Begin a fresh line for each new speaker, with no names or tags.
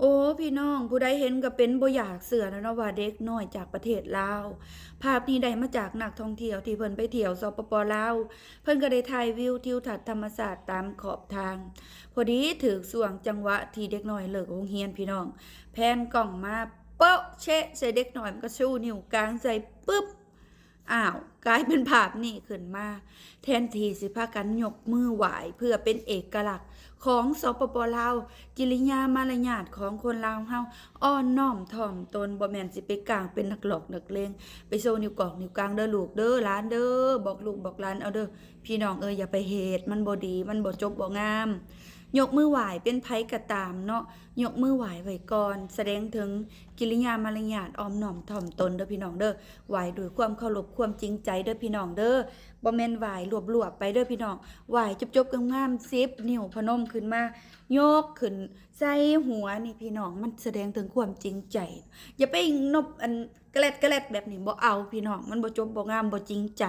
โอ้พี่น้องผู้ใดเห็นก็เป็นบ่อยากเชื่อแล้วเนาะว่าเด็กน้อยจากประเทศลาวภาพนี้ได้มาจากนักท่องเที่ยวที่เพิ่นไปเที่ยวสปปลาวเพิ่นก็ได้ถ่ายวิวทิวทัศน์ธรรมชาติตามขอบทางพอดีถึกช่วงจังหวะที่เด็กน้อยเลิกโรงเรียนพี่น้องแพนกล้องมาโป๊ะเชะใส่เด็กน้อยมันก็ชูนิ้วกลางใส่ปึ๊บ อ้าวกลายเป็นภาพนี่ขึ้นมาแทนที่สิพากันยกมือไหวเพื่อเป็นเอกลักษณ์ของสปปลาวกิริยามารยาทของคนลาวเฮาอ้อนน้อมถ่อมตนบ่แม่นสิไปกลางเป็นนักหลอกนักเลงไปโซนิ้วกอกนิ้วกลางเด้อลูกเด้อหลานเด้อบอกลูกบอกหลานเอาเด้อพี่น้องอย่าไปเฮ็ดมันบ่ดีมันบ่จบบ่งามยกมือไหว้เป็นไผก็ตามเนาะยกมือไหว้ไว้ก่อนแสดงถึงกิริยามารยาทอ้อมน้อมถ่อมตนเด้อพี่น้องเด้อ ไหวด้วยความเคารพความจริงใจเด้อพี่น้องเด้อบ่แม่นไหวรวบๆไปเด้อพี่น้องไหวจบๆงามๆ10นิ้วพนมขึ้นมายกขึ้นใส่หัวนี่พี่น้องมันแสดงถึงความจริงใจอย่าไปนบอันกะแลดแบบนี้บ่เอาพี่น้องมันบ่จบบ่งามบ่จริงใจ